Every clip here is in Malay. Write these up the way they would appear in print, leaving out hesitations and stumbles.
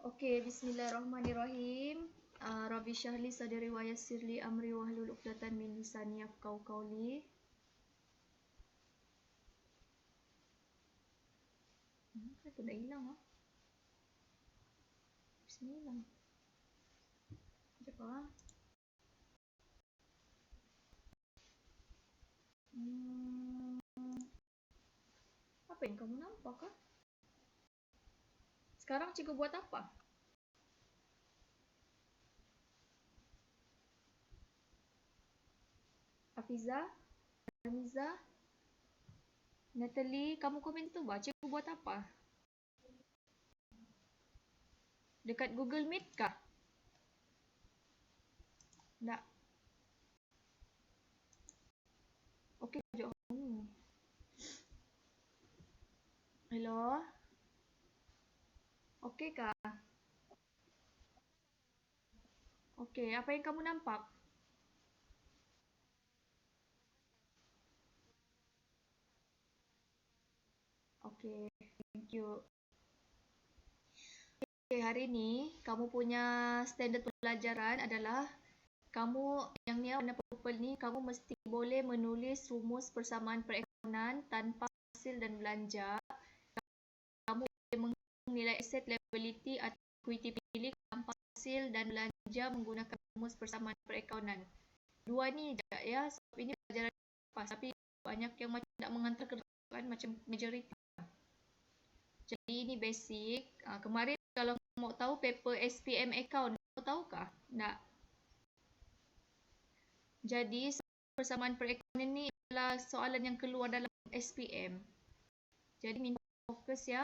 Okey, bismillahirrahmanirrahim. Rabbi syahli sadri wa yassirli amri wahlul 'uqdatam min lisani yafqahu qawli. Kenapa dah hilang ah? Bismillah. Sekejap ah. Apa yang kamu nampak ah? Sekarang cikgu buat apa? Afiza, Amiza, Natalie, kamu komen tu bah, cikgu buat apa? Dekat Google Meet kah? Tak. Okey, jom. Hello? Okey kah? Okey, apa yang kamu nampak? Okey, thank you. Okay, hari ni kamu punya standard pelajaran adalah kamu yang ni warna purple ni kamu mesti boleh menulis rumus persamaan perekonomian tanpa hasil dan belanja. Kamu boleh menghitung nilai aset, liability atau equity pemilik tanpa hasil dan belanja menggunakan rumus persamaan perekonomian. Dua ni je ya, sebab ini pelajaran lepas tapi banyak yang macam nak mengantar ke depan macam majoriti. Jadi ini basic. Kemarin kalau mau tahu paper SPM account, kamu tahukah? Tak. Jadi persamaan perekonomian ni adalah soalan yang keluar dalam SPM. Jadi minta fokus ya.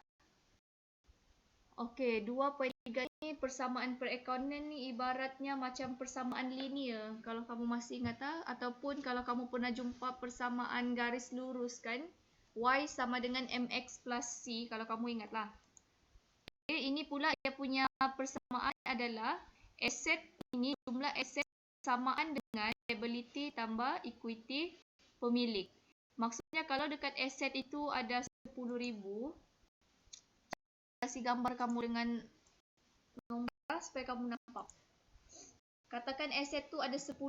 Okey, 2.3 ni persamaan perekonomian ni ibaratnya macam persamaan linear. Kalau kamu masih ingat ataupun kalau kamu pernah jumpa persamaan garis lurus kan? Y sama dengan MX plus C kalau kamu ingatlah. Ini pula dia punya persamaan adalah aset ini jumlah aset samaan dengan liability tambah equity pemilik. Maksudnya kalau dekat aset itu ada 10,000, kasih gambar kamu dengan nombor supaya kamu nampak. Katakan aset tu ada 10,000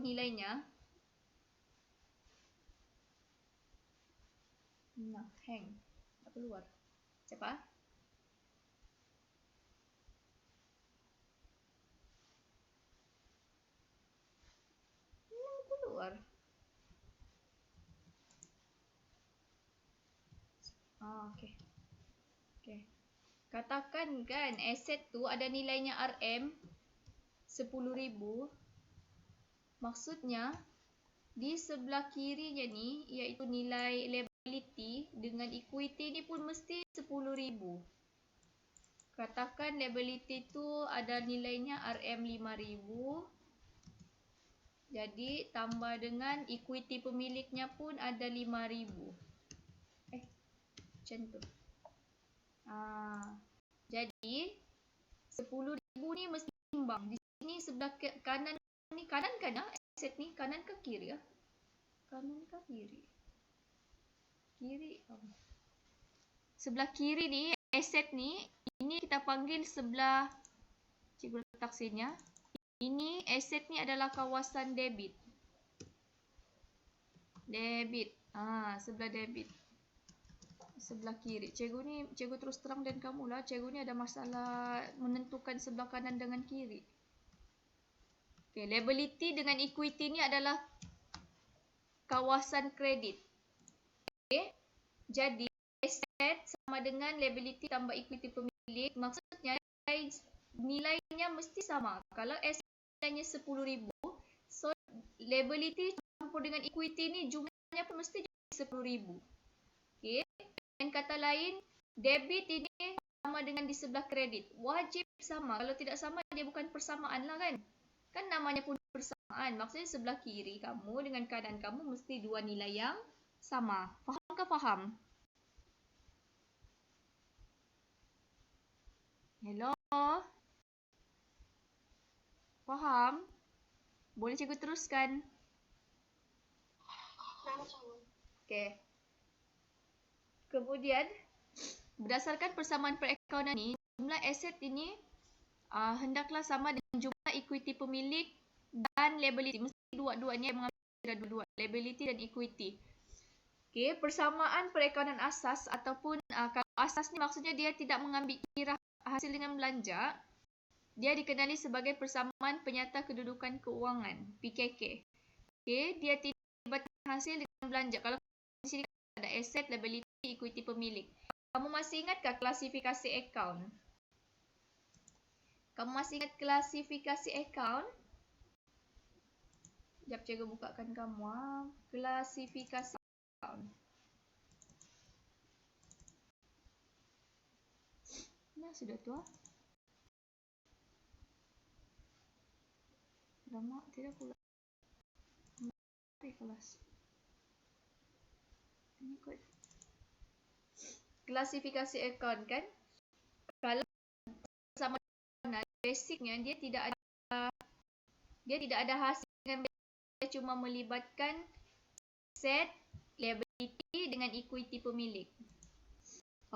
nilainya. Nah, hang. Tak keluar. Siapa? Keluar. Okey. Okey. Katakan kan aset tu ada nilainya RM 10,000. Maksudnya di sebelah kirinya ni iaitu nilai liability dengan equity ni pun mesti 10,000. Katakan liability tu ada nilainya RM5,000. Jadi tambah dengan equity pemiliknya pun ada 5,000. Macam tu. Jadi 10,000 ni mesti imbang. Di sini sebelah kanan ni, kanan kan aset ni, kanan ke kiri ah? Kanan ke kiri? Kiri. Sebelah kiri ni aset ni, ini kita panggil sebelah, cikgu letak sini ya. Ini aset ni adalah kawasan debit. Debit. Sebelah debit. Sebelah kiri. Cikgu terus terang dan kamulah, cikgu ni ada masalah menentukan sebelah kanan dengan kiri. Okay, liability dengan equity ni adalah kawasan kredit. Okay. Jadi aset sama dengan liability tambah equity pemilik. Maksudnya nilainya mesti sama. Kalau aset nilainya 10,000, so liability campur dengan equity ni jumlahnya pun mesti jadi 10,000. Okay. Dan kata lain, debit ini sama dengan di sebelah kredit. Wajib sama. Kalau tidak sama, dia bukan persamaan lah kan? Kan namanya pun persamaan. Maksudnya sebelah kiri kamu dengan kanan kamu mesti dua nilai yang sama. Faham ke faham? Hello? Faham? Boleh cikgu teruskan? Okey. Kemudian, berdasarkan persamaan perekonomian ni, jumlah aset ini hendaklah sama dengan jumlah equity pemilik dan liability. Mesti dua-duanya mengambil dua-dua, liability dan equity. Okey, persamaan perakaunan asas ataupun kalau asas ni maksudnya dia tidak mengambil kira hasil dengan belanja. Dia dikenali sebagai persamaan penyata kedudukan keuangan, PKK. Okey, dia tidak melibatkan hasil dengan belanja. Kalau di sini ada aset, liability, equity pemilik. Kamu masih ingatkah klasifikasi akaun? Kamu masih ingat klasifikasi akaun? Sekejap cikgu bukakan kamu. Klasifikasi akaun. Nah, sudah tu. Lama tidak pula. Kelas. Ini kot. Klasifikasi akaun kan? Kalau sama basicnya dia tidak ada hasil dengan dia cuma melibatkan set, liability dengan equity pemilik.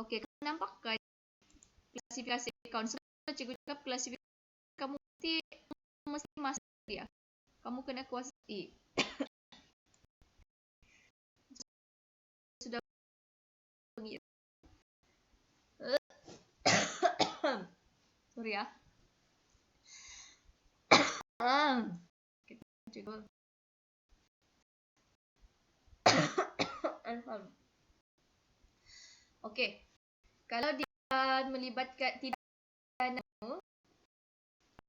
Okey, kamu nampakkan klasifikasi akaun. Sebab cikgu cakap klasifikasi kamu mesti masuk dia. Kamu kena kuasai. Sudah pergi. Sorry ya. Cikgu. Okey. Kalau dia melibatkan tidak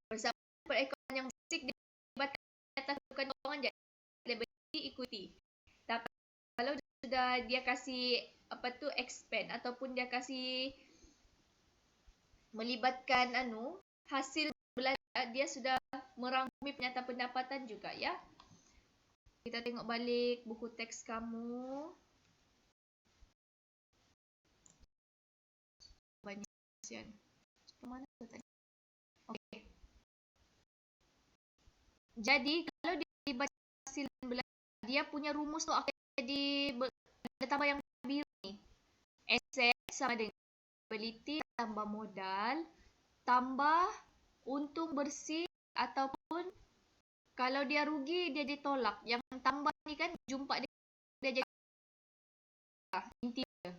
bersama perakaunan yang basic dia melibatkan data kedudukan keuangan jadi liability equity. Tapi kalau sudah dia kasih expand ataupun dia kasih melibatkan hasil belanja, dia sudah merangkumi penyataan pendapatan juga ya. Kita tengok balik buku teks kamu. Banyak kesian. Mana tu tadi? Okey. Jadi kalau dia melibatkan hasil belanja, dia punya rumus tu akan jadi ada tambah yang biru ni. Aset sama dengan liability tambah modal tambah untung bersih ataupun kalau dia rugi dia ditolak. Yang tambah ni kan jumpa dia jadi inti dia.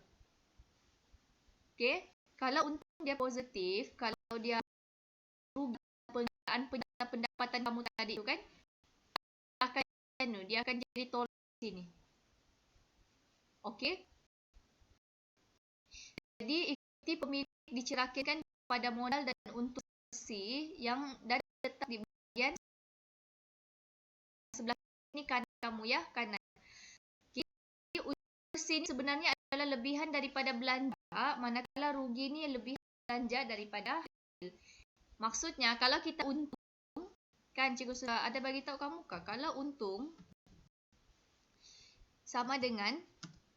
Okey, kalau untung dia positif, kalau dia rugi penyataan pendapatan kamu tadi tu kan dia akan jadi tolak sini. Okey. Jadi equity pemilik diceritakan pada modal dan untung bersih yang dan letak di bahagian sebelah ini kanan kamu ya, kanan. Okay. Untung bersih ni sebenarnya adalah lebihan daripada belanja, manakala rugi ni lebihan belanja daripada hasil. Maksudnya kalau kita untung kan cikgu sudah ada bagi tahu kamu kah? Kalau untung sama dengan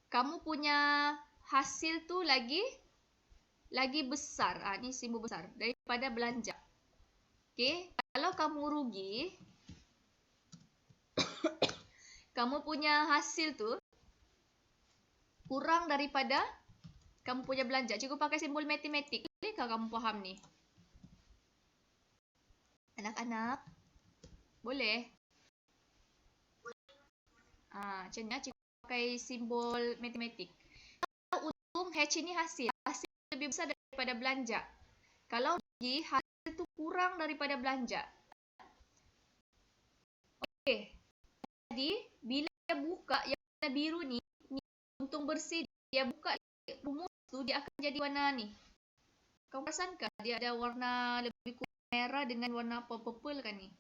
kamu punya hasil tu lagi besar. Ni simbol besar daripada belanja. Okey, kalau kamu rugi kamu punya hasil tu kurang daripada kamu punya belanja. Cikgu pakai simbol matematik. Bolehkah kamu faham ni? Anak-anak? Boleh? Macam ni cikgu pakai simbol matematik. Kalau untung H ini hasil. Hasil lebih besar daripada belanja. Kalau rugi hasil tu kurang daripada belanja. Okey. Jadi bila dia buka yang warna biru ni untung bersih, dia buka rumus tu dia akan jadi warna ni. Kau perasankah dia ada warna lebih kurang merah dengan warna purple kan ni?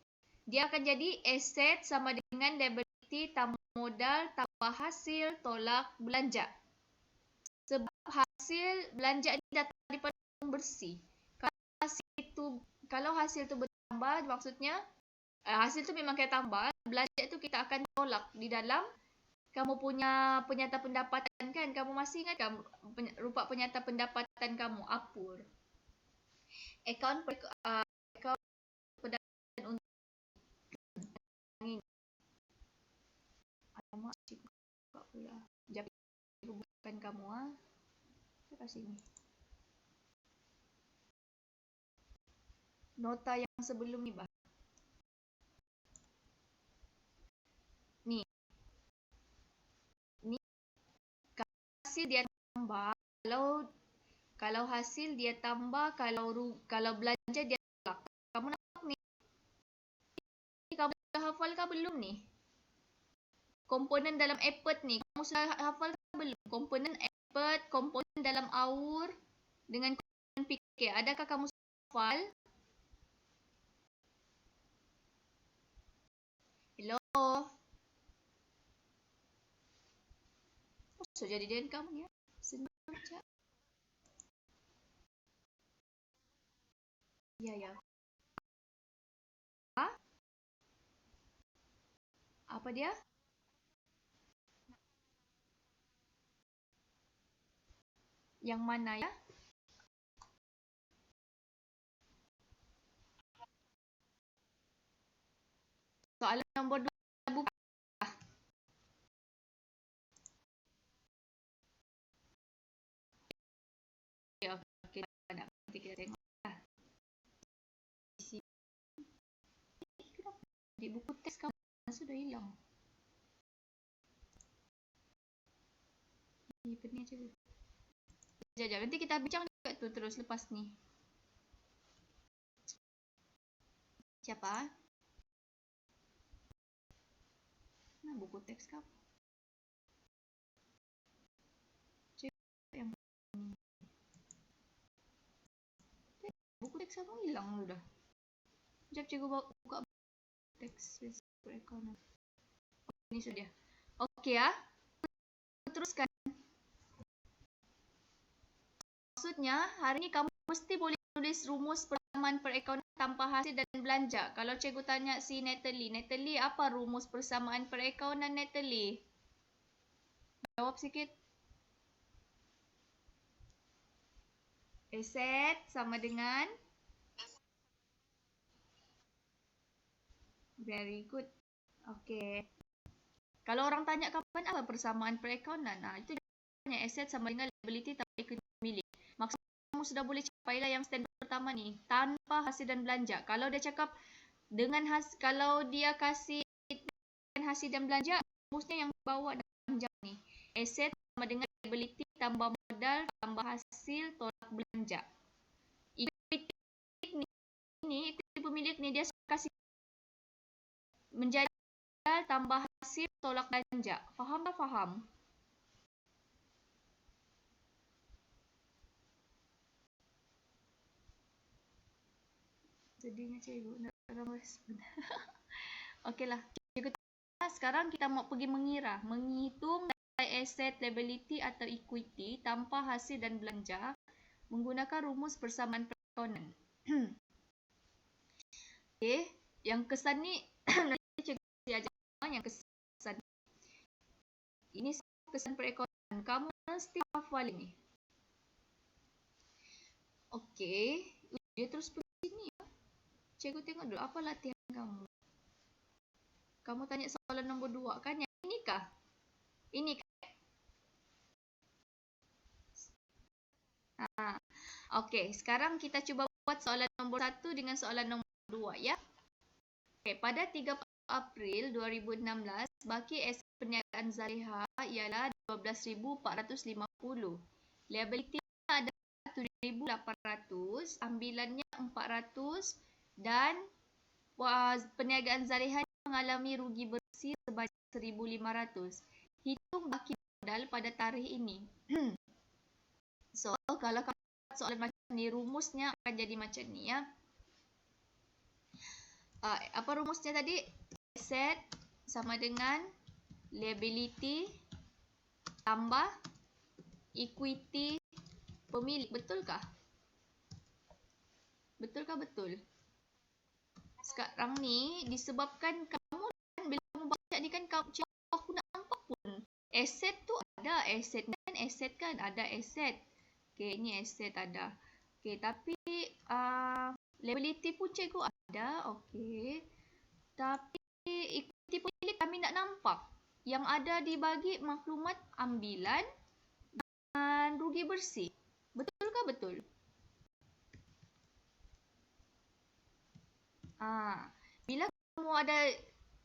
Dia akan jadi aset sama dengan liability tambah modal tambah hasil tolak belanja. Sebab hasil belanja ni datang daripada untung bersih. Kalau hasil tu bertambah, maksudnya hasil tu memang kita tambah, belanja tu kita akan tolak di dalam kamu punya penyata pendapatan kan? Kamu masih ingat kan rupa penyata pendapatan kamu, APUR? Akaun pendapatan untuk ini. Alamak, cikgu buka pula. Sekejap, cikgu bukakan kamu. Saya kasih ni. Nota yang sebelum ni, bah. Ni. Ni hasil dia tambah. Kalau hasil dia tambah, kalau belanja dia tolak. Kamu nampak ni? Kamu dah hafal ke belum ni? Komponen dalam effort ni, kamu sudah hafal ke belum? Komponen effort, komponen dalam hour dengan komponen PK. Adakah kamu hafal? Hello? So, jadi dengan kamu ya. Senyum je. Ya. Ha? Apa dia? Yang mana ya? Soalan nombor 2 buka. Okey. Nanti kita tengok lah. Di buku teks kamu sudah hilang. Ini pening je. Sekejap. Nanti kita bincang juga tu terus lepas ni. Siapa? Nah, buku teks kamu. Yang buku teks kamu hilang sudah. Sekejap cikgu buka teks Facebook account. Ini sudah. Okey ya. Teruskan. Maksudnya, hari ni kamu mesti boleh tulis rumus persamaan perakaunan tanpa hasil dan belanja. Kalau cikgu tanya si Natalie, apa rumus persamaan perakaunan Natalie? Jawab sikit. Aset sama dengan? Very good. Okey. Kalau orang tanya kapan apa persamaan perakaunan? Itu tanya aset sama dengan liability tambah equity pemilik. Maksudnya kamu sudah boleh capailah yang standard pertama ni tanpa hasil dan belanja. Kalau dia cakap dengan kalau dia kasih hasil dan belanja, rumusnya yang bawa dalam jam ni. Aset sama dengan liability tambah modal tambah hasil tolak belanja. Equity ni, equity pemilik ni dia kasih menjadi tambah hasil tolak belanja. Faham tak? Faham? Sedihnya cikgu nak respon. Okeylah. Cikgu sekarang kita mau pergi mengira, menghitung nilai aset, liability atau equity tanpa hasil dan belanja menggunakan rumus persamaan perakaunan. Okey, yang kesan ni nanti cikgu ajar yang kesan. Ini kesan perakaunan. Kamu mesti hafal ini. Okey, dia terus pergi sini. Cikgu tengok dulu apa latihan kamu. Kamu tanya soalan nombor 2 kan? Yang ini kah? Ini kah? Okey, sekarang kita cuba buat soalan nombor 1 dengan soalan nombor 2 ya. Okey, pada 30 April 2016, baki aset perniagaan Zaliha ialah 12,450. Liability adalah 7,800, ambilannya 400 dan perniagaan Zaliha mengalami rugi bersih sebanyak 1,500. Hitung baki modal pada tarikh ini. So, kalau kamu buat soalan macam ni, rumusnya akan jadi macam ni ya. Apa rumusnya tadi? Aset sama dengan liability tambah equity pemilik. Betulkah? Betulkah betul? Sekarang ni disebabkan kamu kan bila kamu baca ni kan aku nak nampak pun aset tu ada aset kan ada aset. Okey, ni aset ada. Okey, tapi liability pun cikgu ada. Okey. Tapi equity pemilik kami nak nampak. Yang ada dibagi maklumat ambilan dan rugi bersih. Betulkah betul? Bila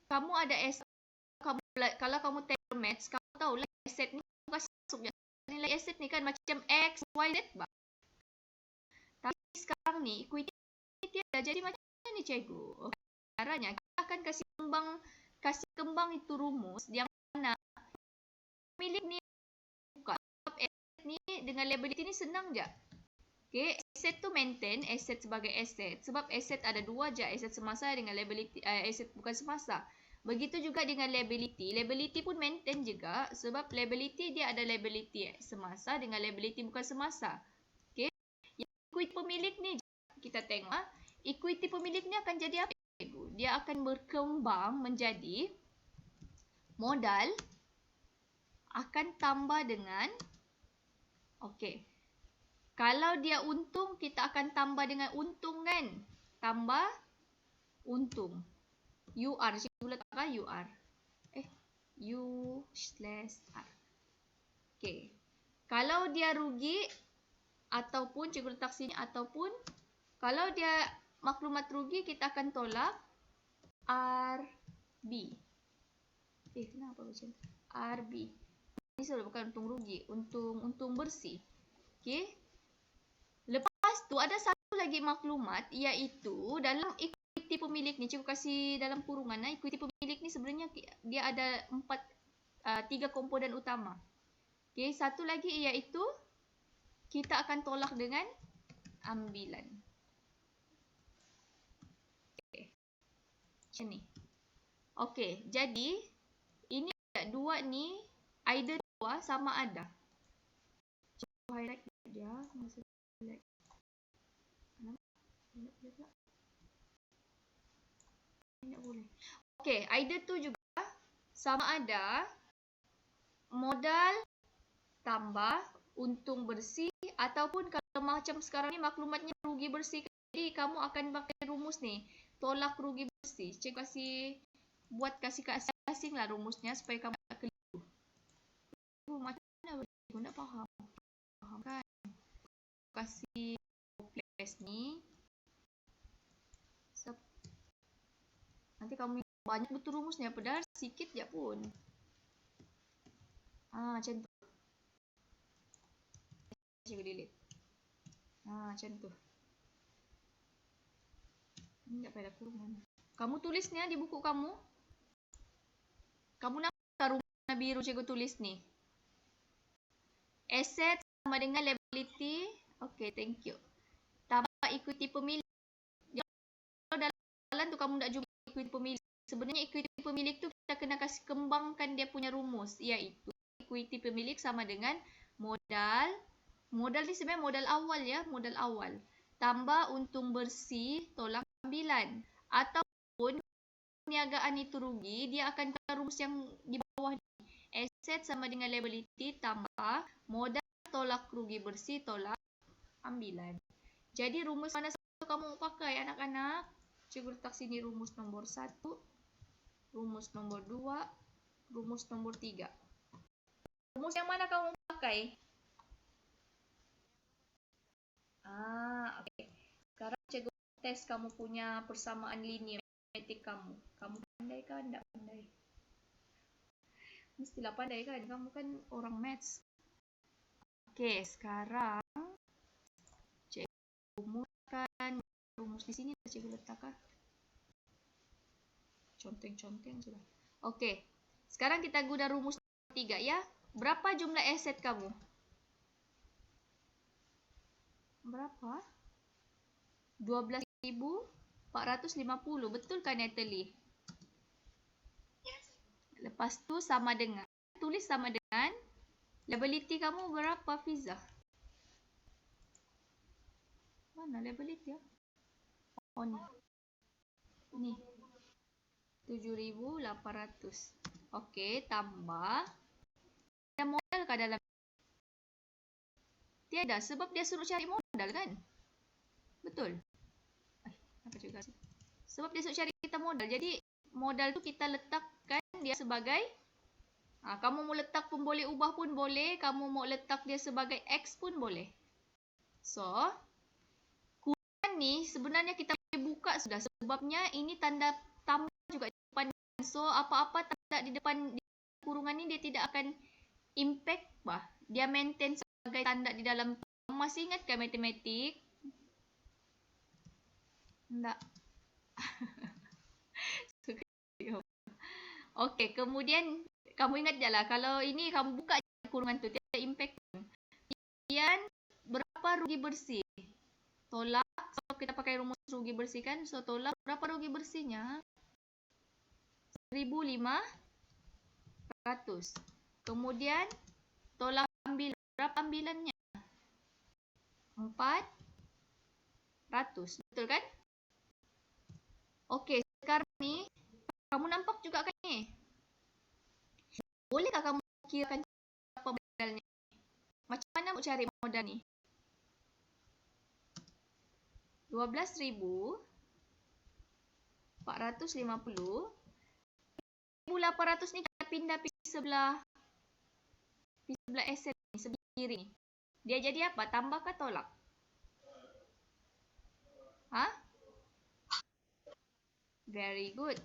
kamu ada aset, kalau kamu take maths, kamu tahu lah aset ni kasih masuk je. Nilai aset ni kan macam X, Y, Z. Tapi sekarang ni equity dah jadi macam ni cikgu. Caranya kita akan kasih kembang itu rumus yang mana milik ni buka. Aset ni dengan liability ni senang je. Okay, aset tu maintain aset sebagai aset. Sebab aset ada dua je, aset semasa dengan liability, aset bukan semasa. Begitu juga dengan liability. Liability pun maintain juga sebab liability dia ada liability semasa dengan liability bukan semasa. Okay, equity pemilik ni kita tengok. Equity pemilik ni akan jadi apa? Dia akan berkembang menjadi modal akan tambah dengan kalau dia untung, kita akan tambah dengan untung kan? Tambah untung. UR. Cikgu letakkan UR. U/R. Okay. Kalau dia rugi, ataupun cikgu letak sini, ataupun kalau dia maklumat rugi, kita akan tolak RB. Kenapa macam tu? RB. Ini sudah bukan untung rugi. Untung bersih. Okay. Lepas tu ada satu lagi maklumat iaitu dalam equity pemilik ni, cikgu kasih dalam kurungan. Equity pemilik ni sebenarnya dia ada 3 komponen utama. Okay, satu lagi iaitu kita akan tolak dengan ambilan. Okay, macam ni. Okay, jadi ini dua ni either dua sama ada. Cikgu highlight dia. Okay, either tu juga sama ada modal tambah untung bersih ataupun kalau macam sekarang ni maklumatnya rugi bersih. Jadi kamu akan pakai rumus ni, tolak rugi bersih. Cikgu kasih asing lah rumusnya supaya kamu tak keliru. Macam mana cikgu nak faham? Faham kan? Kasih place ni. Nanti kamu banyak betul rumusnya, padahal sikit je pun. Macam tu. Cikgu delete. Macam tu. Ini tak payah kurungan. Kamu tulis ni di buku kamu. Kamu nampak rumus biru cikgu tulis ni. Asset sama dengan liability. Okay, thank you. Tambah equity pemilik. Kalau dalam tu kamu nak jumpa equity pemilik. Sebenarnya equity pemilik tu kita kena kasih kembangkan dia punya rumus. Iaitu equity pemilik sama dengan modal. Modal ni sebenarnya modal awal ya. Modal awal. Tambah untung bersih tolak ambilan. Ataupun perniagaan itu rugi, dia akan kena rumus yang di bawah ni. Asset sama dengan liability tambah modal tolak rugi bersih tolak ambilan. Jadi rumus mana satu kamu pakai anak-anak? Cikgu letak sini rumus nombor 1, rumus nombor 2, rumus nombor 3. Rumus yang mana kamu pakai? Okay. Sekarang cikgu tes kamu punya persamaan linear matematik kamu. Kamu pandai kan? Tak pandai? Mestilah pandai kan? Kamu kan orang maths. Okay, sekarang cikgu rumuskan rumus di sini. Cikgu letakkan. Conteng-conteng sudah. Okay, sekarang kita guna rumus nombor 3 ya. Berapa jumlah aset kamu? Berapa? 12.450. Betul kan Natalie? Yes. Lepas tu sama dengan, tulis sama dengan liability kamu berapa Fiza? Mana liability ya? Oh ni. Ni. 7.800. Okey, tambah. Ada modal ke dalam? Tiada, sebab dia suruh cari modal kan? Betul? Apa juga sih? Sebab dia suruh cari kita modal. Jadi, modal tu kita letakkan dia sebagai, kamu mau letak pun boleh, ubah pun boleh. Kamu mau letak dia sebagai X pun boleh. So, kurungan ni sebenarnya kita boleh buka buka sudah. Sebabnya ini tanda tambah juga di depan. So, apa-apa tanda di depan di kurungan ni dia tidak akan impact bah. Dia maintain sebagai tanda di dalam. Masih ingat kan matematik? Tak. Okey, kemudian kamu ingat je lah. Kalau ini kamu buka kurungan tu, tiada impact. Kemudian, berapa rugi bersih? Tolak, so kita pakai rumus rugi bersih kan. So, tolak berapa rugi bersihnya? 1,500. Kemudian, tolak ambil, berapa ambilannya? 400. Betul kan? Okey, sekarang ni, kamu nampak juga kan ni? Bolehkah kamu kirakan berapa modalnya? Macam mana nak cari modal ni? 12,450. 1,800 ni kita pindah pergi sebelah asset ni, sebelah kiri ni. Dia jadi apa? Tambah ke tolak? Ha? Very good.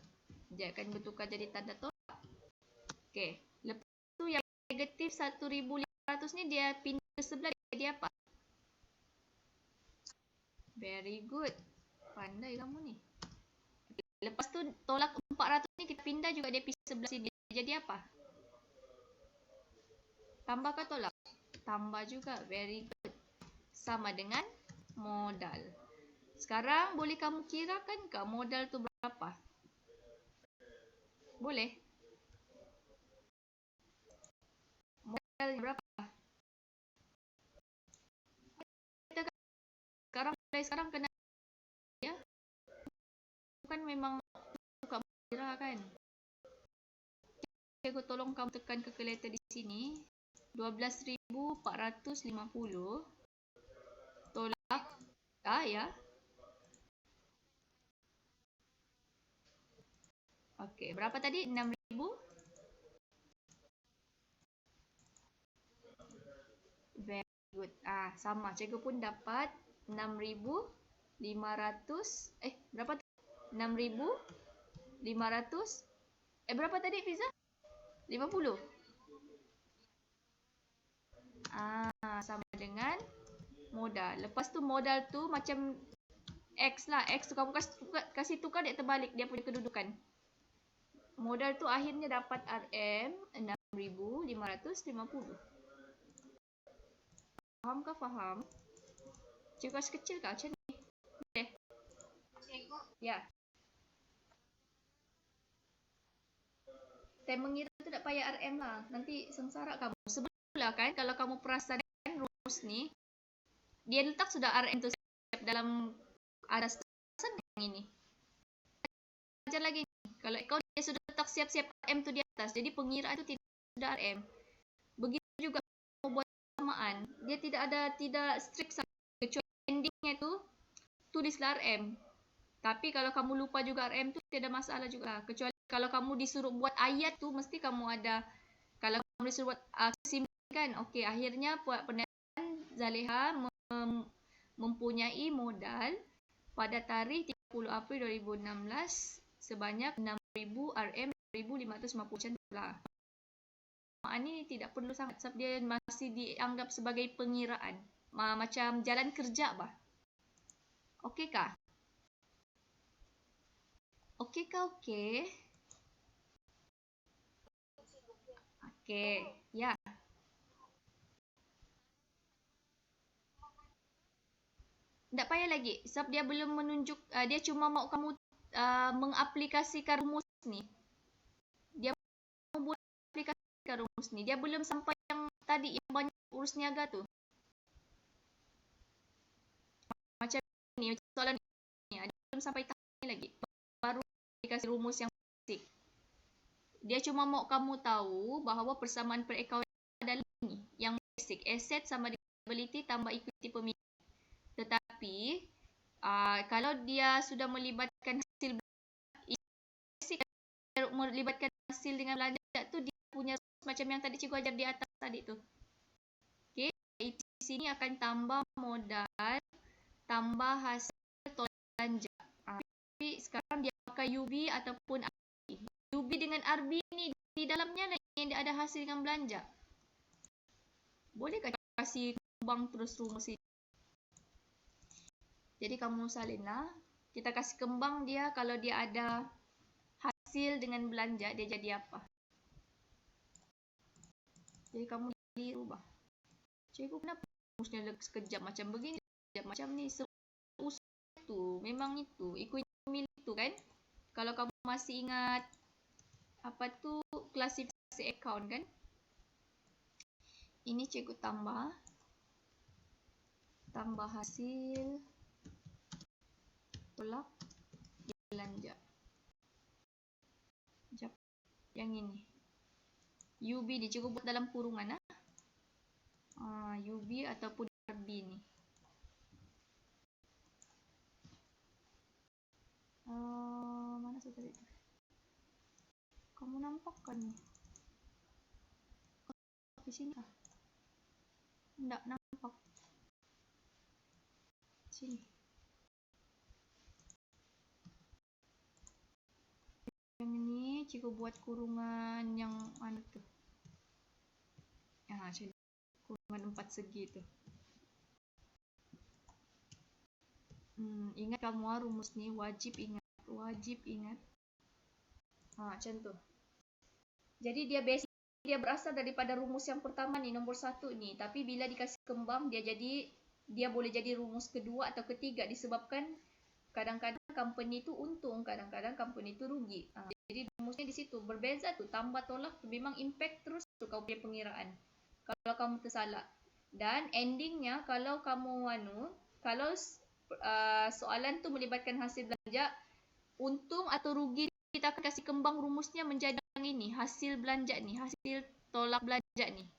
Dia akan bertukar jadi tanda tolak. Okey. Lepas tu yang negatif 1,500 ni dia pindah ke sebelah, dia jadi apa? Very good. Pandai kamu ni. Lepas tu tolak 400 ni kita pindah juga dia pergi sebelah sini. Dia jadi apa? Tambah ke tolak? Tambah juga. Very good. Sama dengan modal. Sekarang boleh kamu kirakan ke modal tu berapa? Boleh? Modal berapa? Sekarang kena ya. Bukan memang suka kira kan. Cikgu tolong kamu tekan calculator di sini. 12,450 tolak ya. Okey, berapa tadi? 6,000. Very good. Sama. Cikgu pun dapat 6,500. Berapa tu? 6,500. Berapa tadi Fiza? 50. Sama dengan modal. Lepas tu modal tu macam X lah. X tu kamu kasih tukar dia terbalik dia punya kedudukan. Modal tu akhirnya dapat RM 6,550. Faham ke faham? Cikgu kasih kecil ke macam ni? Boleh? Cikgu? Ya. Time mengira tu tak payah RM lah. Nanti sengsara kamu. Sebelum pula kan kalau kamu perasan rumus ni, dia letak sudah RM tu dalam aras yang ini. Ajar lagi ni. Kalau kau dia sudah letak siap-siap RM tu di atas. Jadi pengiraan tu tidak sudah RM. Begitu juga kamu buat samaan. Dia tidak strict saja. Kecuali endingnya tu tulislah RM. Tapi kalau kamu lupa juga RM tu tidak ada masalah juga. Kecuali kalau kamu disuruh buat ayat tu mesti kamu ada. Kalau kamu disuruh buat kesimpulan, okey, akhirnya penelitian Zaleha mempunyai modal pada tarikh 30 April 2016 sebanyak 6,000 RM 6,550 macam itulah. Ini tidak perlu sangat sebab dia masih dianggap sebagai pengiraan. Macam jalan kerja bah. Okey kah? Okey kah okey? Okey, ya. Tak payah lagi sebab dia belum menunjuk, dia cuma mau kamu mengaplikasikan rumus ni. Dia mau buat aplikasikan rumus ni. Dia belum sampai yang tadi yang banyak urus niaga tu. Macam ni, macam soalan ni, dia belum sampai tahap ni lagi. Baru aplikasi rumus yang basic. Dia cuma mau kamu tahu bahawa persamaan perakaunan adalah ini, yang basic. Asset sama dengan liability tambah equity pemilik. Tetapi kalau dia sudah melibatkan hasil melibatkan hasil dengan belanja tu dia punya macam yang tadi cikgu ajar di atas tadi tu. Okey, di sini akan tambah modal, tambah hasil tolak belanja. sekarang dia pakai UB ataupun RB. UB dengan RB ni di dalamnya yang dia ada hasil dengan belanja. Bolehkah kasih kembang terus rumus ini? Jadi kamu salinlah. Kita kasih kembang dia kalau dia ada hasil dengan belanja, dia jadi apa? Jadi kamu dirubah. Cikgu kenapa rumusnya sekejap macam begini, sekejap macam ni? Itu memang itu, ikut milih itu kan? Kalau kamu masih ingat apa tu klasifikasi account kan? Ini cikgu tambah hasil tolak belanja. Sekejap. Yang ini. UB ni cikgu buat dalam kurungan UB ataupun RB ni. Mana saya tadi? Kamu nampak kan ni? Di sini kah? Tidak nampak. Sini. Yang ini cikgu buat kurungan yang mana tu? Kurungan 4 segi tu. Ingat kamu rumus ni, wajib ingat. Macam tu. Jadi dia berasal daripada rumus yang pertama ni, nombor 1 ni. Tapi bila dikasih kembang, dia boleh jadi rumus kedua atau ketiga disebabkan kadang-kadang company tu untung, kadang-kadang company tu rugi. Jadi rumusnya di situ berbeza tu, tambah tolak tu memang impact terus tu kau punya pengiraan. Kalau kamu tersalah. Dan endingnya kalau kamu kalau soalan tu melibatkan hasil belanja, untung atau rugi kita akan kasih kembang rumusnya menjadi yang ini, hasil belanja ni, hasil tolak belanja ni.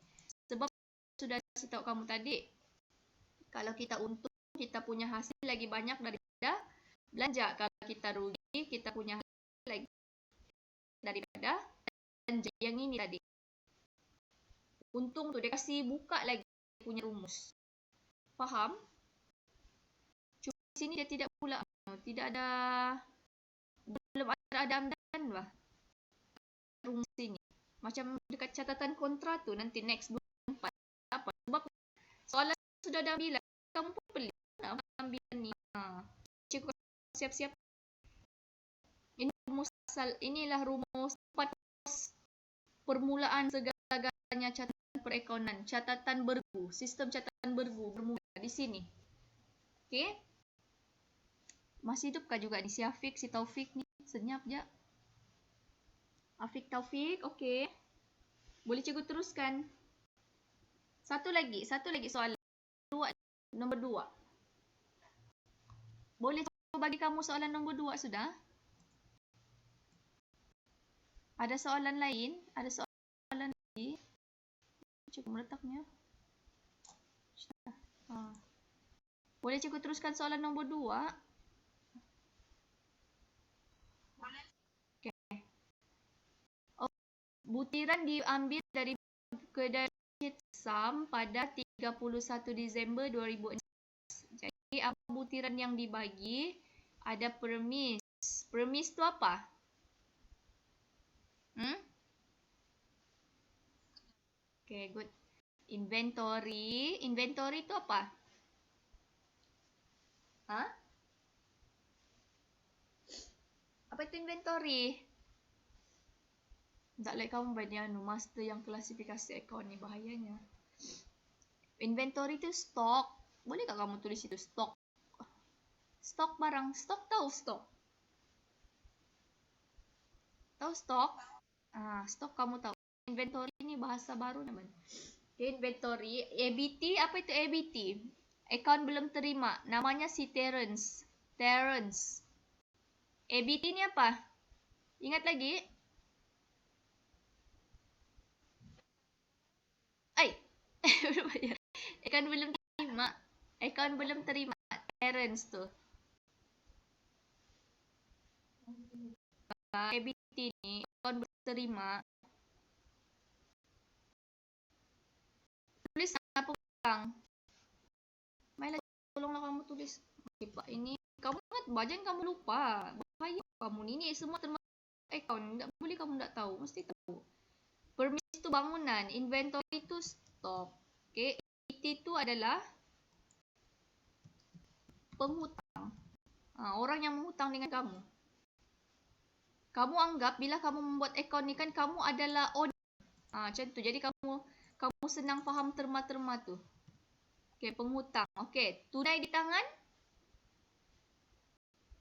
Sebab sudah kasih tahu kamu tadi, kalau kita untung, kita punya hasil lagi banyak daripada belanja. Kalau kita rugi, kita punya hasil lagi daripada belanja. Yang ini tadi. Untung tu dia kasih buka lagi punya rumus. Faham? Cuma di sini dia tidak pula, belum ada amdan lah rumus ini. Macam dekat catatan kontra tu nanti next 24. Apa? Sebab soalan sudah dah bilang, kamu pun pelik nak ambil ni. Cikgu siap-siap. Ini rumus asal, inilah rumus permulaan segala-galanya catatan perekonomian, catatan bergu, sistem catatan bergu bermula di sini. Okey? Masih hidupkah juga ni si Afiq, si Taufik ni? Senyap je. Afiq, Taufik, okey. Boleh cikgu teruskan. Satu lagi soalan. Nombor 2. Boleh cikgu bagi kamu soalan nombor 2 sudah? Ada soalan lain? Ada soalan lagi? Cikgu meletaknya. Boleh cikgu teruskan soalan nombor 2? Okay. Butiran diambil dari kedai Sam pada 31 Disember 2016. Jadi apa butiran yang dibagi? Ada premis. Premis tu apa? Okay, good. Inventory. Inventory tu apa? Apa itu inventory? Tak like kamu banyak master yang klasifikasi account ni, bahayanya. Inventory tu stok. Boleh tak kamu tulis itu stok? Stok barang. Stok tahu stok? Tahu stok? Stok kamu tahu. Inventory ni bahasa baru namanya. Okay, inventory. ABT, apa itu ABT? Account belum terima. Namanya si Terence. ABT ni apa? Ingat lagi? Account belum terima. Terence tu. ABT ni account belum terima. Tulis apa bang? Mainlah, tolonglah kamu tulis. Okay, Pak, ini kamu ingat bajan kamu lupa. Payah kamu ni. Ni semua termasuk account. Tak boleh kamu tak tahu. Mesti tahu. Permis tu bangunan. Inventory tu stok. Okay. Equity tu adalah penghutang. Orang yang menghutang dengan kamu. Kamu anggap bila kamu membuat account ni kan kamu adalah owner. Macam tu. Jadi kamu senang faham terma-terma tu. Okay, penghutang. Okay, tunai di tangan.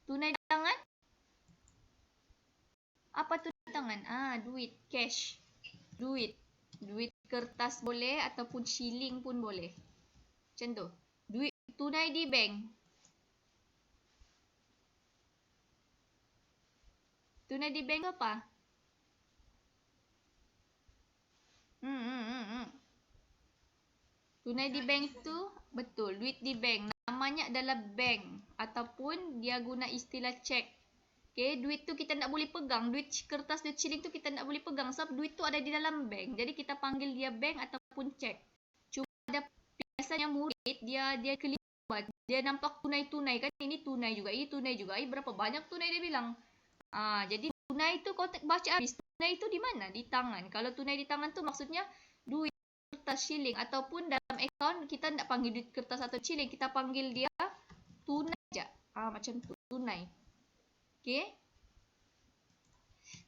Tunai di tangan. Apa tunai di tangan? Duit, cash. Duit. Duit kertas boleh ataupun shilling pun boleh. Macam tu. Duit tunai di bank. Tunai di bank apa? Tunai di bank tu betul, duit di bank. Namanya adalah bank ataupun dia guna istilah cek. Okay, duit tu kita tak boleh pegang. Duit kertas, duit shilling tu kita tak boleh pegang sebab duit tu ada di dalam bank. Jadi kita panggil dia bank ataupun cek. Cuma ada biasanya murid dia kelibat. Dia nampak tunai-tunai kan, ini tunai juga, ini tunai juga. Berapa banyak tunai dia bilang. Jadi tunai tu kau baca habis. Tunai tu di mana? Di tangan. Kalau tunai di tangan tu maksudnya duit kertas shilling ataupun dalam account kita tak panggil duit kertas atau shilling, kita panggil dia tunai aja. Macam tu, tunai. Okay.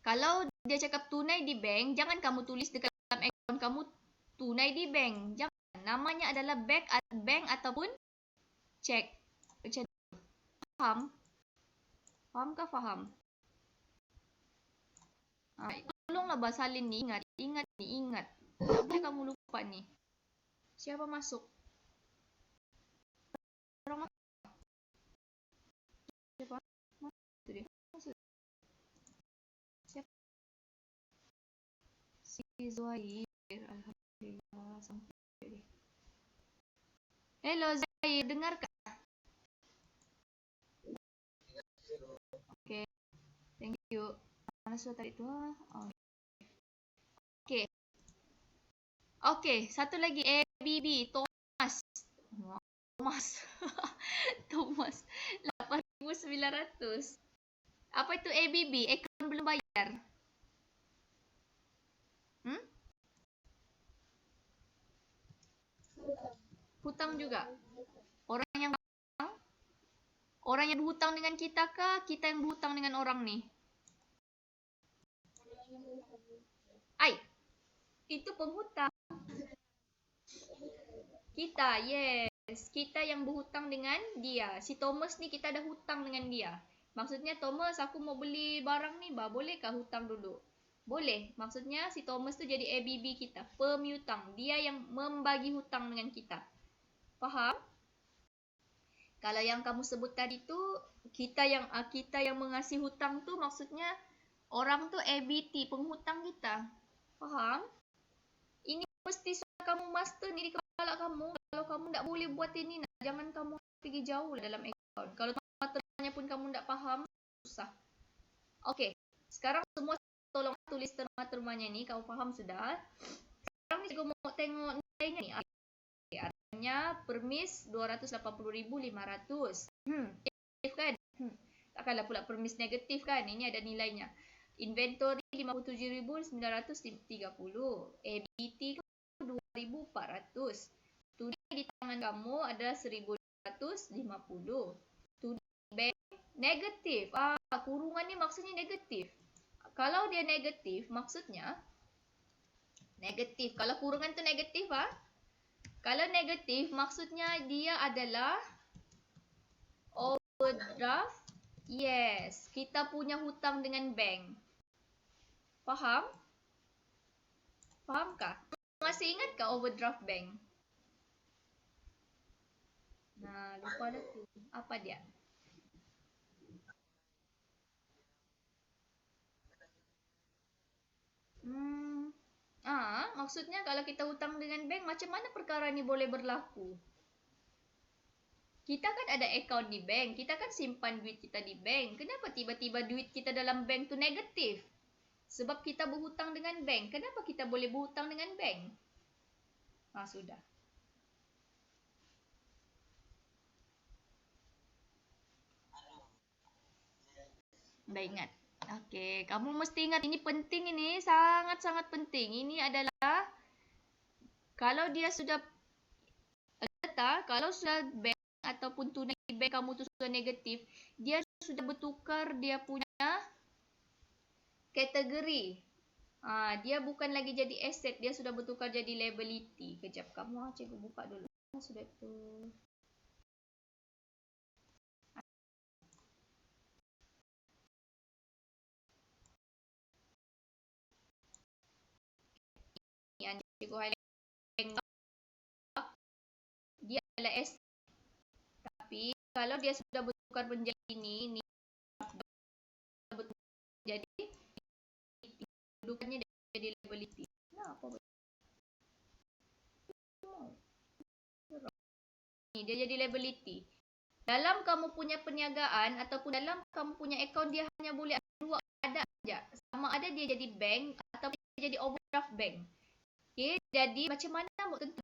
Kalau dia cakap tunai di bank, jangan kamu tulis dekat dalam account kamu tunai di bank. Jangan. Namanya adalah bank ataupun cek. Macam tu. Faham? Fahamkah faham? Tolonglah Basalin ni ingat. Tak boleh kamu lupa ni. Siapa masuk? Orang masuk. Siapa? Itu dia. Siapa? Si Zuhair. Alhamdulillah sampai dia. Hello Zuhair, dengarkah? Okay. Thank you. Mana sudah tadi tu? Okay. Okay, satu lagi ABB Thomas. Thomas 8,900. Apa itu ABB? Akaun belum bayar. Hutang juga. Orang yang berhutang dengan kita kah? Kita yang berhutang dengan orang ni? Itu penghutang. Kita, yes. Kita yang berhutang dengan dia. Si Thomas ni kita ada hutang dengan dia. Maksudnya Thomas, aku mau beli barang ni, bolehkah hutang dulu? Boleh. Maksudnya si Thomas tu jadi ABB kita, pemiutang. Dia yang membagi hutang dengan kita. Faham? Kalau yang kamu sebut tadi tu, kita yang mengasih hutang tu maksudnya orang tu ABT, penghutang kita. Faham? Ini mesti kamu master ni di kepala kamu. Kalau kamu tak boleh buat ini, jangan kamu pergi jauh dalam account. Kalau termanya pun kamu tak faham, susah. Okey, sekarang semua tolong tulis terma-termanya ni. Kau faham sudah? Sekarang ni cikgu mau tengok nilainya ni. Artinya permis 280,500. Negatif kan? Takkanlah pula permis negatif kan? Ini ada nilainya. Inventory 57,930. ABT 2,400. Tunai di tangan kamu adalah 1,250. Tunai bank negatif. Kurungan ni maksudnya negatif. Kalau dia negatif, maksudnya negatif. Kalau kurungan tu negatif, kalau negatif, maksudnya dia adalah overdraft. Yes, kita punya hutang dengan bank. Faham? Fahamkah? Masih ingatkah overdraft bank? Lupa dah tu. Apa dia? Maksudnya kalau kita hutang dengan bank, macam mana perkara ni boleh berlaku? Kita kan ada akaun di bank. Kita kan simpan duit kita di bank. Kenapa tiba-tiba duit kita dalam bank tu negatif? Sebab kita berhutang dengan bank. Kenapa kita boleh berhutang dengan bank? Sudah. Baik, ingat. Okey, kamu mesti ingat ini penting ini, sangat-sangat penting. Ini adalah kalau dia sudah kalau sudah bank ataupun tunai bank kamu tu sudah negatif, dia sudah bertukar dia punya kategori. Dia bukan lagi jadi aset, dia sudah bertukar jadi liability. Kejap, kamu cikgu buka dulu. Sudah tu. Yang cikgu highlight dia adalah aset. Tapi kalau dia sudah bertukar menjadi ini jadi kedudukannya jadi liability. Kenapa? Dia jadi liability. Dalam kamu punya perniagaan ataupun dalam kamu punya akaun, dia hanya boleh ada dua, ada saja. Sama ada dia jadi bank atau dia jadi overdraft bank. Okay, jadi macam mana tentu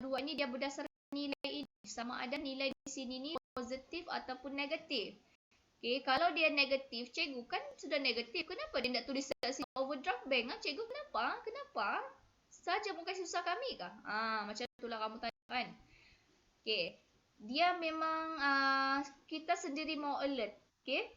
dua ini dia berdasarkan nilai ini. Sama ada nilai di sini ni positif ataupun negatif. Okay, kalau dia negatif, cikgu kan sudah negatif. Kenapa dia nak tulis sini overdraft bank? Cikgu kenapa? Kenapa? Saja bukan susah kami kah? Macam itulah kamu tanya kan. Okay. Dia memang kita sendiri mau alert. Okay.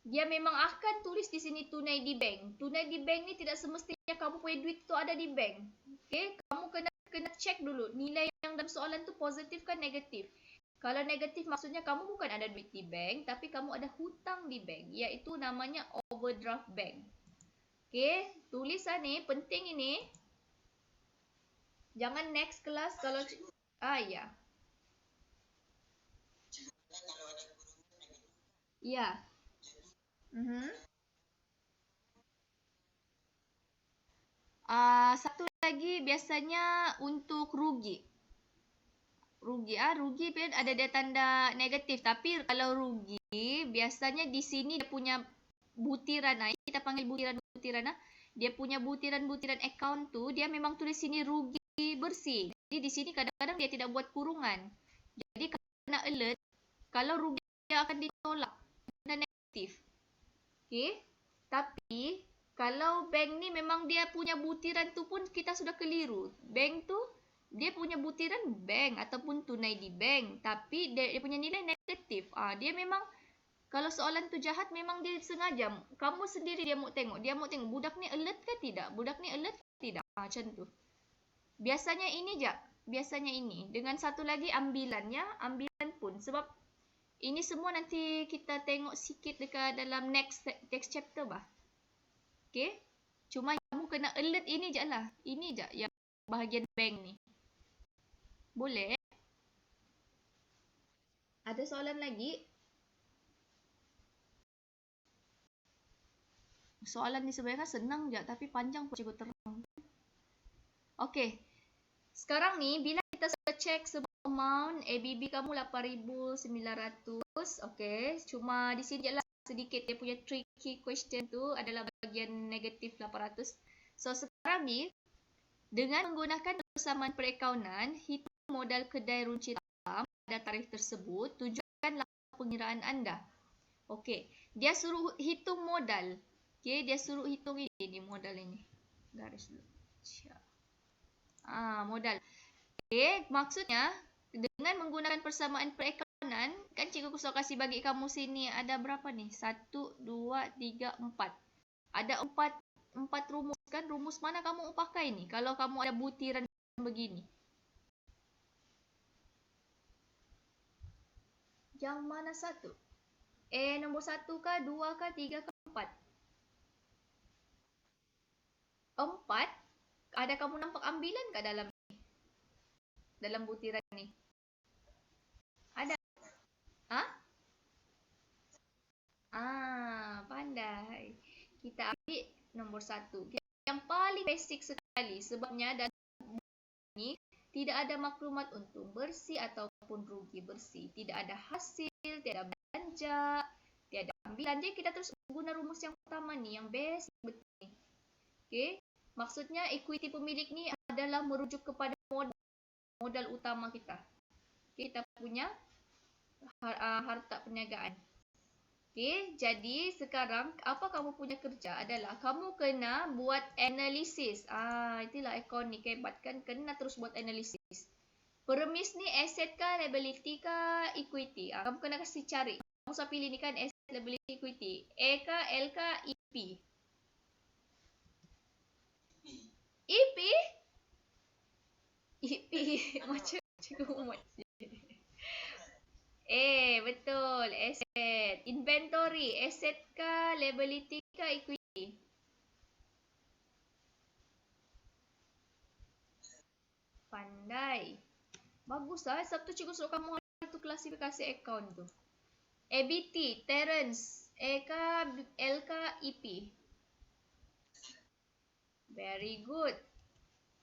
Dia memang akan tulis di sini tunai di bank. Tunai di bank ni tidak semestinya kamu punya duit tu ada di bank. Okay. Kamu kena check dulu nilai yang dalam soalan tu positif kan negatif. Kalau negatif maksudnya kamu bukan ada duit di bank tapi kamu ada hutang di bank, iaitu namanya overdraft bank. Okay. Tulisan ni penting ini. Jangan next kelas kalau ya. Ya. Satu lagi biasanya untuk rugi. Rugi ada dia tanda negatif. Tapi kalau rugi, biasanya di sini dia punya butiran. Kita panggil butiran. Dia punya butiran-butiran akaun tu, dia memang tulis sini rugi bersih. Jadi di sini kadang-kadang dia tidak buat kurungan. Jadi kena alert, kalau rugi dia akan ditolak. Tanda negatif. Okay. Tapi kalau bank ni memang dia punya butiran tu pun kita sudah keliru. Bank tu dia punya butiran bank ataupun tunai di bank, tapi dia punya nilai negatif. Dia memang kalau soalan tu jahat memang dia sengaja. Kamu sendiri dia mau tengok budak ni alert ke tidak? Budak ni alert ke tidak? Macam tu. Biasanya ini je. Biasanya ini. Dengan satu lagi ambilannya, ambilan pun sebab ini semua nanti kita tengok sikit dekat dalam next chapter bah. Okay. Cuma kamu kena alert ini je lah. Ini je yang bahagian bank ni. Boleh? Ada soalan lagi? Soalan ni sebenarnya senang je tapi panjang pun cikgu terang. Okay. Sekarang ni bila kita sudah check sebab amount ABB kamu 8,900. Okay. Cuma di sini je lah sedikit dia punya tricky question tu adalah bahagian negatif 800. So sekarang ni dengan menggunakan persamaan perakaunan, hitung modal kedai runci saham pada tarikh tersebut, tujukanlah pengiraan anda. Okey, dia suruh hitung modal. Okey, dia suruh hitung ini modal ini. Garis dulu. Modal. Okey, maksudnya dengan menggunakan persamaan perakaunan, kan cikgu sudah kasih bagi kamu sini ada berapa ni? 1, 2, 3, 4. Ada 4 rumus kan? Rumus mana kamu pakai ni? Kalau kamu ada butiran begini. Yang mana satu? Nombor 1 kah, 2 kah, 3 kah, 4? 4? Ada kamu nampak ambilan kat dalam ni? Dalam butiran ni? Ada? Pandai. Kita ambil nombor 1. Yang paling basic sekali sebabnya dalam ni tidak ada maklumat untung bersih ataupun rugi bersih. Tidak ada hasil, tidak ada belanja, tiada ambilan. Jadi kita terus guna rumus yang pertama ni, yang basic betul ni. Okay. Maksudnya equity pemilik ni adalah merujuk kepada modal utama kita. Okay, kita punya harta perniagaan. Okay, jadi sekarang apa kamu punya kerja adalah kamu kena buat analisis. Itulah akaun ni hebat kan, kena terus buat analisis. Premis ni asset kah, liability kah, equity. Kamu kena kasih cari. Kamu sudah pilih ni kan asset, liability, equity. A kah, L kah, EP. EP? EP macam cikgu Muhammad. Betul. Asset. Inventory. Asset kah, liability kah, equity? Pandai. Bagus lah. Sabtu cikgu suruh kamu tu klasifikasi account tu. ABT. Terence. A kah, L kah, EP? Very good.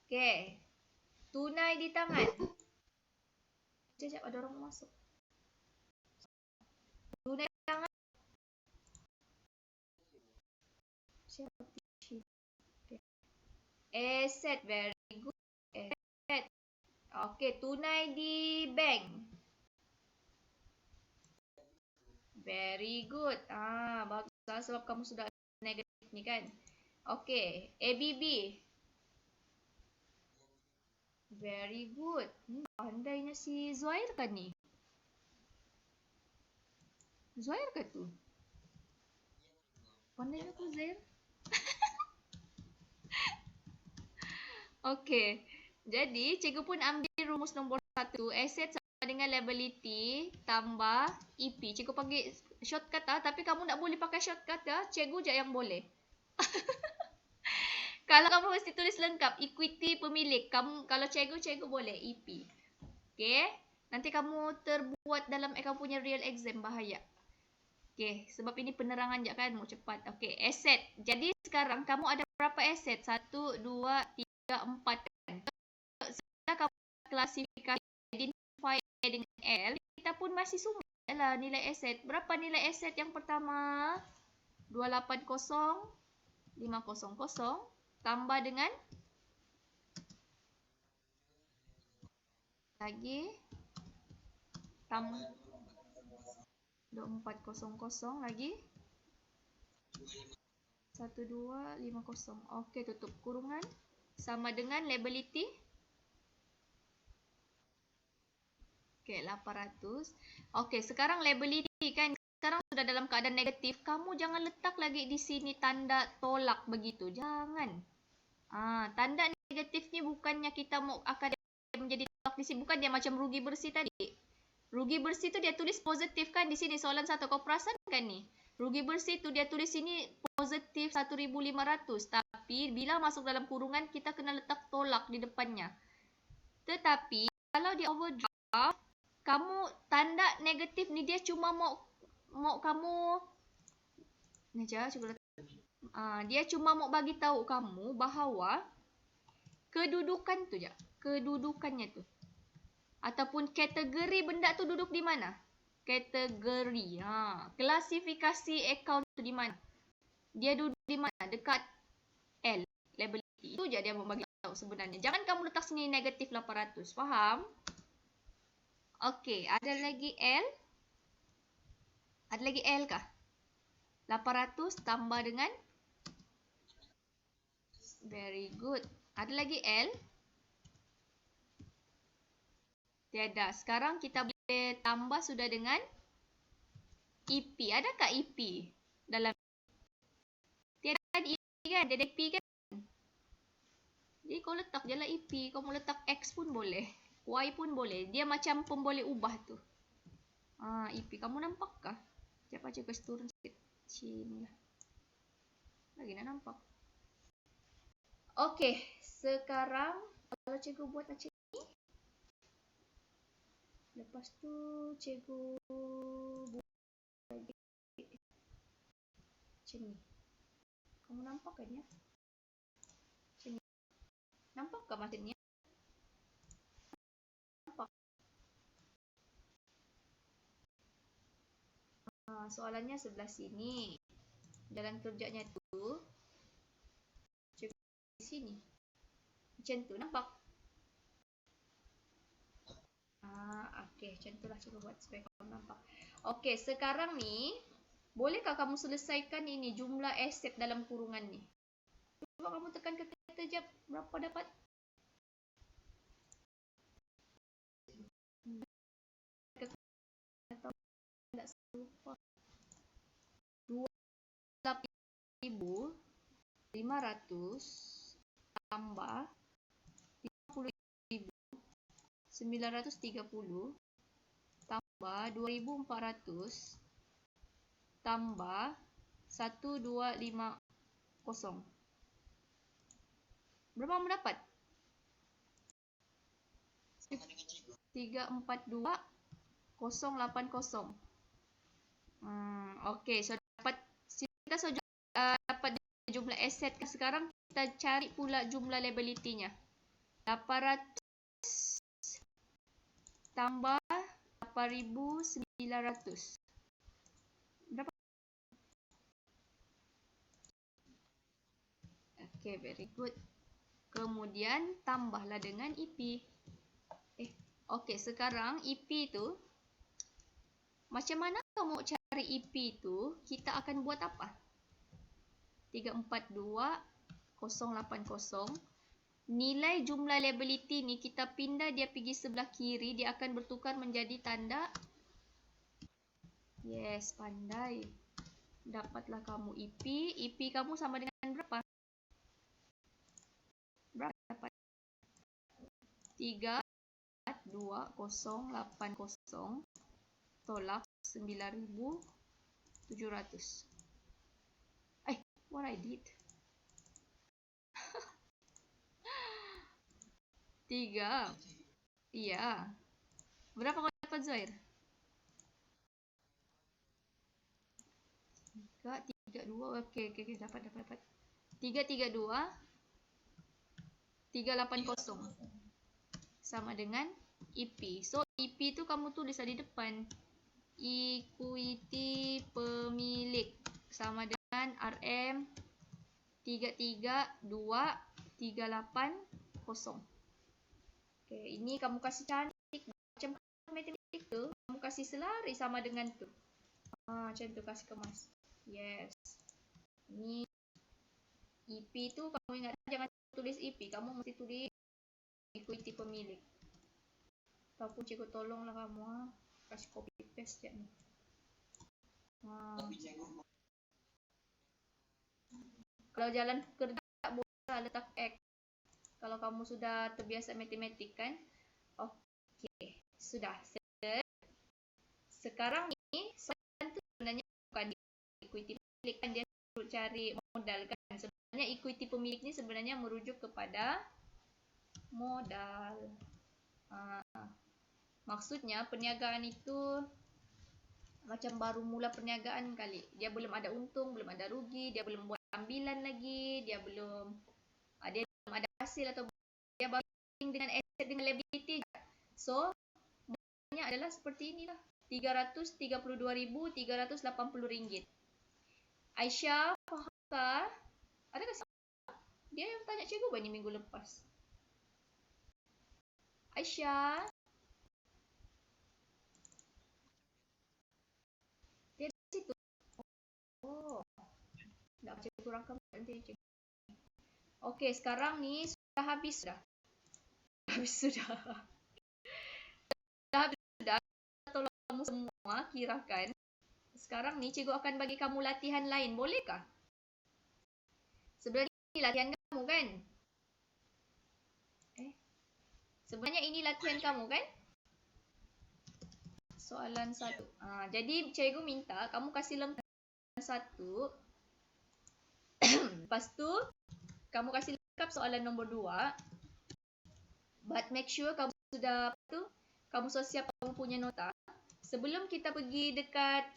Okay. Tunai di tangan. Sekejap ada orang masuk. Tunai di tangan. Okay. Asset. Very good. Asset. Okay. Tunai di bank. Very good. Bagus lah sebab kamu sudah negatif ni kan. Okay. ABB. Very good. Pandainya si Zuhair kan ni? Zuhair kan tu? Pandainya tu Zuhair? Okay. Jadi, cikgu pun ambil rumus nombor 1. Asset sama dengan liability tambah EP. Cikgu panggil shortcut lah. Tapi kamu tak boleh pakai shortcut lah. Cikgu je yang boleh. Kalau kamu mesti tulis lengkap. Equity pemilik. Kalau cikgu boleh. EP. Okay. Nanti kamu terbuat dalam kamu punya real exam. Bahaya. Okay. Sebab ini penerangan je kan. Mau cepat. Okay. Asset. Jadi sekarang kamu ada berapa asset? 1, 2, 3, 4 kan. Setelah kamu klasifikasi identify dengan L. Kita pun masih sumber lah nilai asset. Berapa nilai asset yang pertama? 280. 500. Tambah dengan lagi tambah 2400 lagi 1250. Okey, tutup kurungan sama dengan liability. Okey, 800. Okey, sekarang liability kan sekarang sudah dalam keadaan negatif. Kamu jangan letak lagi di sini tanda tolak begitu. Jangan. Tanda negatif ni bukannya kita mau akan menjadi tolak di sini. Bukan dia macam rugi bersih tadi. Rugi bersih tu dia tulis positif kan di sini soalan 1. Kau perasan kan ni? Rugi bersih tu dia tulis sini positif 1,500. Tapi bila masuk dalam kurungan kita kena letak tolak di depannya. Tetapi kalau di overdraft kamu tanda negatif ni dia cuma mau kamu ni aja cuba dia cuma mau bagi tahu kamu bahawa kedudukan tu je. Kedudukannya tu. Ataupun kategori benda tu duduk di mana? Kategori. Klasifikasi akaun tu di mana? Dia duduk di mana? Dekat L. Liability. Itu je dia mau bagi tahu sebenarnya. Jangan kamu letak sini negatif 800. Faham? Okey. Ada lagi L? Ada lagi L kah? 800 tambah dengan? Very good. Ada lagi L? Tiada. Sekarang kita boleh tambah sudah dengan EP. Adakah EP dalam? Tiada EP kan? Tiada EP kan? Jadi kau letak je lah EP. Kau mau letak X pun boleh. Y pun boleh. Dia macam pun boleh ubah tu. EP. Kamu nampakkah? Sekejap aja guys turun sikit. Sini lah. Lagi nak nampak. Okey. Sekarang kalau cikgu buat macam ni. Lepas tu cikgu buat lagi macam ni. Kamu nampak kan ya? Macam ni. Nampakkah macam ni? Nampak. Soalannya sebelah sini. Jalan kerjanya tu cikgu di sini. Macam tu nampak? Okey, macam tu lah cikgu buat supaya kamu nampak. Okey, sekarang ni Bolehkah kamu selesaikan ini jumlah aset dalam kurungan ni? Cuba kamu tekan kalkulator jap. Berapa dapat? Tak lupa. 28,500 tambah 50,930 tambah 2,400 tambah 1,250. Berapa kamu dapat? 342,080. Okey, so dapat kita dapat jumlah aset. Sekarang kita cari pula jumlah liability-nya. 800 tambah 8,900. Berapa? Okey, very good. Kemudian tambahlah dengan EP. Okey, sekarang EP tu macam mana kamu cari EP tu? Kita akan buat apa? 342,080. Nilai jumlah liability ni kita pindah dia pergi sebelah kiri, dia akan bertukar menjadi tanda. Yes, pandai. Dapatlah kamu EP. EP kamu sama dengan berapa? Berapa dapat? 342,080 tolak 9,700. What I did? 3. Iya. Berapa kau dapat, Zuhair? 332. Okey, dapat. 332 380 sama dengan EP. So EP tu kamu tulis di depan. Equity pemilik sama dengan RM 332,380. Okey, ini kamu kasih cantik macam matematik tu, kamu kasih selari sama dengan tu. Macam tu kasih kemas. Yes. Ini EP tu kamu ingat jangan tulis EP, kamu mesti tulis equity pemilik. Ataupun cikgu tolonglah kamu kasih copy paste je ni. Kalau jalan kerja tak boleh letak X. Kalau kamu sudah terbiasa matematik kan. Okey, sudah. Sekarang ni soalan tu sebenarnya bukan equity pemilik kan, dia perlu cari modal kan. Sebenarnya equity pemilik ni sebenarnya merujuk kepada modal. Maksudnya perniagaan itu macam baru mula perniagaan kali. Dia belum ada untung, belum ada rugi, dia belum buat ambilan lagi, dia belum ada hasil atau dia baru dengan aset dengan liability. So, modalnya adalah seperti inilah. RM332,380. Aisyah, fahamkah? Adakah salah? Dia yang tanya cikgu ni minggu lepas. Aisyah. Dia di situ. Tak cikgu rakam nanti cikgu. Okey, sekarang ni sudah habis dah. Sudah habis sudah. Tolong kamu semua kirakan. Sekarang ni cikgu akan bagi kamu latihan lain. Bolehkah? Sebenarnya ini latihan kamu kan? Sebenarnya ini latihan kamu kan? Soalan 1. Jadi cikgu minta kamu kasih lengkap 1. Lepas tu kamu kasih lengkap soalan nombor 2. But make sure kamu sudah kamu sudah siap kamu punya nota. Sebelum kita pergi dekat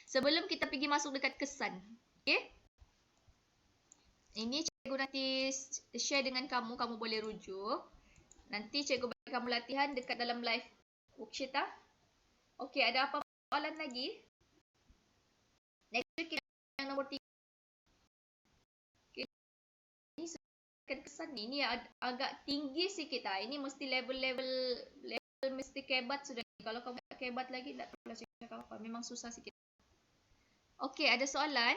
sebelum kita pergi masuk dekat kesan. Okey? Ini cikgu nanti share dengan kamu, kamu boleh rujuk. Nanti cikgu bagi kamu latihan dekat dalam live worksheet . Okey, ada apa soalan lagi? Next week kita yang nombor 3. Okay. Ini kesan ni agak tinggi sikit . Ini mesti level mesti kebat sudah. Kalau kamu tak kebat lagi tak perlu cikgu tak apa. Memang susah sikit. Okey, ada soalan?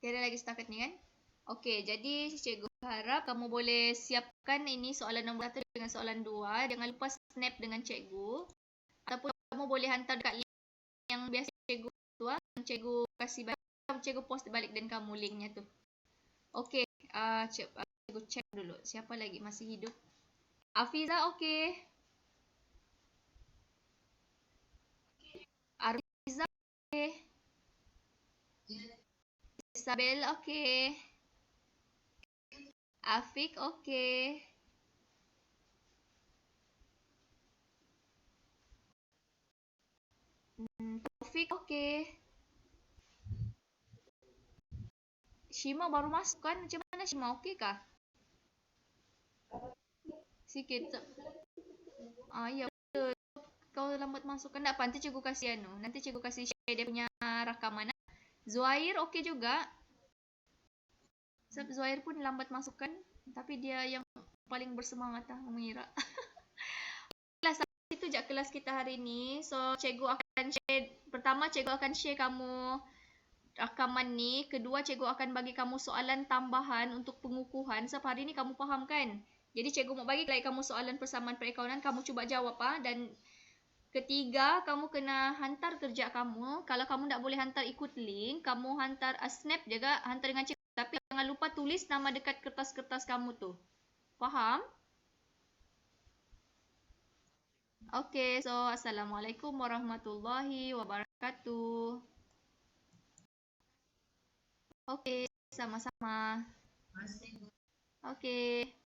Tiada lagi setakat ni kan? Okey, jadi cikgu harap kamu boleh siapkan ini soalan nombor 1 dengan soalan 2. Jangan lupa snap dengan cikgu. Ataupun kamu boleh hantar dekat link yang biasa cikgu tuang. Cikgu kasih balik. Cikgu post balik dan kamu linknya tu. Okey, cikgu check dulu. Siapa lagi masih hidup? Afiza okey. Ariza okey. Isabel okey. Afik okey. Taufik okey. Shima baru masuk kan? Macam mana Shima? Okey kah? Sikit. Ya betul. Kau lambat masuk kan? Tak apa, nanti cikgu kasih nanti cikgu kasih share dia punya rakaman. Zuhair okey juga. Sebab Zuhair pun lambat masuk kan? Tapi dia yang paling bersemangat lah mengira. Kelas itu je kelas kita hari ni. So cikgu akan share, pertama cikgu akan share kamu rakaman ni. Kedua cikgu akan bagi kamu soalan tambahan untuk pengukuhan. Sebab hari ni kamu faham kan? Jadi cikgu mau bagi kamu soalan persamaan perakaunan, kamu cuba jawab dan ketiga, kamu kena hantar kerja kamu. Kalau kamu tak boleh hantar ikut link, kamu hantar snap juga, hantar dengan cikgu. Tapi jangan lupa tulis nama dekat kertas-kertas kamu tu. Faham? Okey, so Assalamualaikum warahmatullahi wabarakatuh. Okey, sama-sama. Okey.